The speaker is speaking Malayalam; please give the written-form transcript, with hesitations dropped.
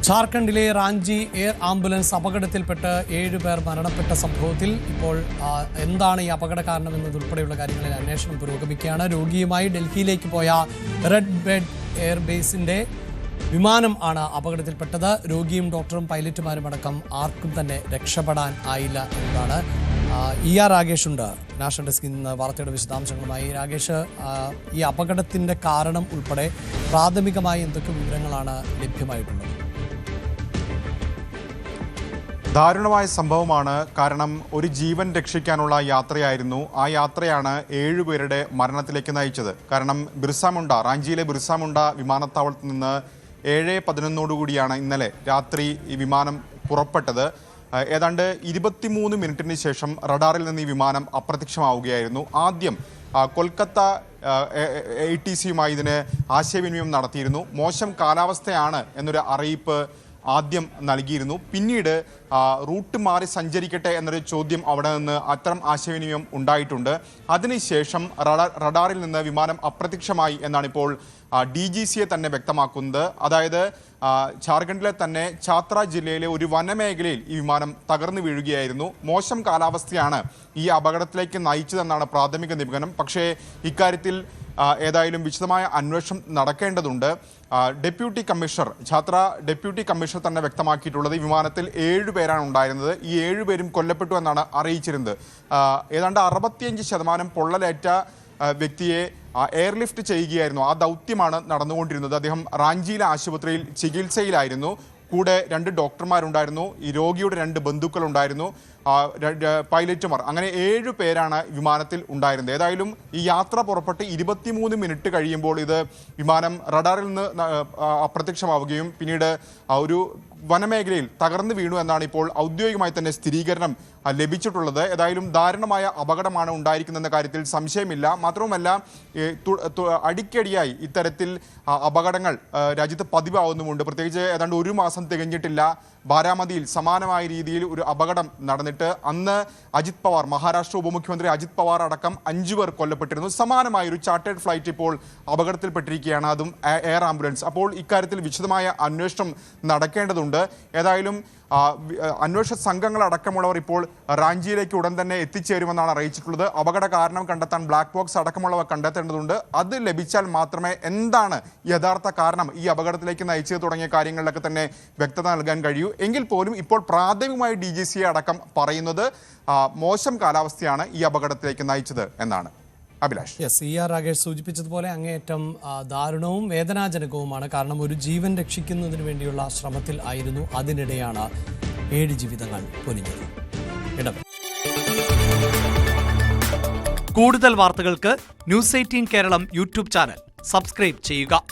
ജാർഖണ്ഡിലെ റാഞ്ചി എയർ ആംബുലൻസ് അപകടത്തിൽപ്പെട്ട് 7 പേർ മരണപ്പെട്ട സംഭവത്തിൽ ഇപ്പോൾ എന്താണ് ഈ അപകട കാരണം എന്നതുൾപ്പെടെയുള്ള കാര്യങ്ങളിൽ അന്വേഷണം പുരോഗമിക്കുകയാണ്. രോഗിയുമായി ഡൽഹിയിലേക്ക് പോയ റെഡ് ബെഡ് എയർബേസിന്റെ വിമാനം ആണ് അപകടത്തിൽപ്പെട്ടത്. രോഗിയും ഡോക്ടറും പൈലറ്റുമാരും അടക്കം ആർക്കും തന്നെ രക്ഷപ്പെടാൻ ആയില്ല എന്നതാണ്. രാകേഷ് ഉണ്ട് നാഷണൽ ഡെസ്കിൽ നിന്ന് വാർത്തയുടെ വിശദാംശങ്ങളുമായി. രാകേഷ്, ഈ അപകടത്തിന്റെ കാരണം ഉൾപ്പെടെ പ്രാഥമികമായി എന്തൊക്കെ വിവരങ്ങളാണ് ലഭ്യമായിട്ടുള്ളത്? ദാരുണമായ സംഭവമാണ്. കാരണം ഒരു ജീവൻ രക്ഷിക്കാനുള്ള യാത്രയായിരുന്നു. ആ യാത്രയാണ് 7 പേരുടെ മരണത്തിലേക്ക് നയിച്ചത്. കാരണം റാഞ്ചിയിലെ ബിർസ മുണ്ട വിമാനത്താവളത്തിൽ നിന്ന് 7:11 ഇന്നലെ രാത്രി ഈ വിമാനം പുറപ്പെട്ടത്. ഏതാണ്ട് 23 മിനിറ്റിന് ശേഷം റഡാറിൽ നിന്ന് ഈ വിമാനം അപ്രത്യക്ഷമാവുകയായിരുന്നു. ആദ്യം കൊൽക്കത്ത ATCയുമായി ഇതിന് ആശയവിനിമയം നടത്തിയിരുന്നു. മോശം കാലാവസ്ഥയാണ് എന്നൊരു അറിയിപ്പ് ആദ്യം നൽകിയിരുന്നു. പിന്നീട് റൂട്ട് മാറി സഞ്ചരിക്കട്ടെ എന്നൊരു ചോദ്യം അവിടെ നിന്ന് അത്തരം ആശയവിനിമയം ഉണ്ടായിട്ടുണ്ട്. അതിനുശേഷം റഡാറിൽ നിന്ന് വിമാനം അപ്രത്യക്ഷമായി എന്നാണ് ഇപ്പോൾ DGCA തന്നെ വ്യക്തമാക്കുന്നത്. അതായത് ജാർഖണ്ഡിലെ തന്നെ ഛാത്ര ജില്ലയിലെ ഒരു വനമേഖലയിൽ ഈ വിമാനം തകർന്നു വീഴുകയായിരുന്നു. മോശം കാലാവസ്ഥയാണ് ഈ അപകടത്തിലേക്ക് നയിച്ചതെന്നാണ് പ്രാഥമിക നിഗമനം. പക്ഷേ ഇക്കാര്യത്തിൽ ഏതായാലും വിശദമായ അന്വേഷണം നടക്കേണ്ടതുണ്ട്. ഛാത്ര ഡെപ്യൂട്ടി കമ്മീഷണർ തന്നെ വ്യക്തമാക്കിയിട്ടുള്ളത് ഈ വിമാനത്തിൽ 7 പേരാണ് ഉണ്ടായിരുന്നത്. ഈ 7 പേരും കൊല്ലപ്പെട്ടു എന്നാണ് അറിയിച്ചിരുന്നത്. ഏതാണ്ട് 65% പൊള്ളലേറ്റ വ്യക്തിയെ എയർലിഫ്റ്റ് ചെയ്യുകയായിരുന്നു. ആ ദൗത്യമാണ് നടന്നുകൊണ്ടിരുന്നത്. അദ്ദേഹം റാഞ്ചിയിലെ ആശുപത്രിയിൽ ചികിത്സയിലായിരുന്നു. കൂടെ 2 ഡോക്ടർമാരുണ്ടായിരുന്നു. ഈ രോഗിയുടെ 2 ബന്ധുക്കളുണ്ടായിരുന്നു, പൈലറ്റുമാർ. അങ്ങനെ 7 പേരാണ് വിമാനത്തിൽ ഉണ്ടായിരുന്നത്. ഏതായാലും ഈ യാത്ര പുറപ്പെട്ട് 23 മിനിറ്റ് കഴിയുമ്പോൾ ഇത് വിമാനം റഡാറിൽ നിന്ന് അപ്രത്യക്ഷമാവുകയും പിന്നീട് ഒരു വനമേഖലയിൽ തകർന്നു വീണു എന്നാണ് ഇപ്പോൾ ഔദ്യോഗികമായി തന്നെ സ്ഥിരീകരണം ലഭിച്ചിട്ടുള്ളത്. ഏതായാലും ദാരുണമായ അപകടമാണ് ഉണ്ടായിരിക്കുന്നതെന്ന കാര്യത്തിൽ സംശയമില്ല. മാത്രവുമല്ല, അടിക്കടിയായി ഇത്തരത്തിൽ അപകടങ്ങൾ രാജ്യത്ത് പതിവാകുന്നുമുണ്ട്. പ്രത്യേകിച്ച് ഏതാണ്ട് 1 മാസം തികഞ്ഞിട്ടില്ല ബാരാമതിയിൽ സമാനമായ രീതിയിൽ ഒരു അപകടം നടന്നിട്ട് അന്ന് അജിത് പവാർ, മഹാരാഷ്ട്ര ഉപമുഖ്യമന്ത്രി അജിത് പവാർ അടക്കം 5 പേർ കൊല്ലപ്പെട്ടിരുന്നു. സമാനമായ ഒരു ചാർട്ടേഡ് ഫ്ലൈറ്റ് ഇപ്പോൾ അപകടത്തിൽപ്പെട്ടിരിക്കുകയാണ്, അതും എയർ ആംബുലൻസ്. അപ്പോൾ ഇക്കാര്യത്തിൽ വിശദമായ അന്വേഷണം നടക്കേണ്ടതുണ്ട്. ഏതായാലും അന്വേഷണ സംഘങ്ങളടക്കമുള്ളവർ ഇപ്പോൾ റാഞ്ചിയിലേക്ക് ഉടൻ തന്നെ എത്തിച്ചേരുമെന്നാണ് അറിയിച്ചിട്ടുള്ളത്. അപകട കാരണം കണ്ടെത്താൻ ബ്ലാക്ക് ബോക്സ് അടക്കമുള്ളവ കണ്ടെത്തേണ്ടതുണ്ട്. അത് ലഭിച്ചാൽ മാത്രമേ എന്താണ് യഥാർത്ഥ കാരണം ഈ അപകടത്തിലേക്ക് നയിച്ചത് തുടങ്ങിയ കാര്യങ്ങളിലൊക്കെ തന്നെ വ്യക്തത നൽകാൻ കഴിയൂ. എങ്കിൽ പോലും ഇപ്പോൾ പ്രാഥമികമായി DGCA അടക്കം പറയുന്നത് മോശം കാലാവസ്ഥയാണ് ഈ അപകടത്തിലേക്ക് നയിച്ചത് എന്നാണ്. അഭിലാഷ്. രാകേഷ് സൂചിപ്പിച്ചതുപോലെ അങ്ങേയറ്റം ദാരുണവും വേദനാജനകവുമാണ്. കാരണം ഒരു ജീവൻ രക്ഷിക്കുന്നതിന് വേണ്ടിയുള്ള ശ്രമത്തിൽ ആയിരുന്നു. അതിനിടെയാണ് 7 ജീവിതങ്ങൾ പൊലിഞ്ഞത്. കൂടുതൽ വാർത്തകൾക്ക് News 18 Keralam YouTube channel subscribe ചെയ്യുക.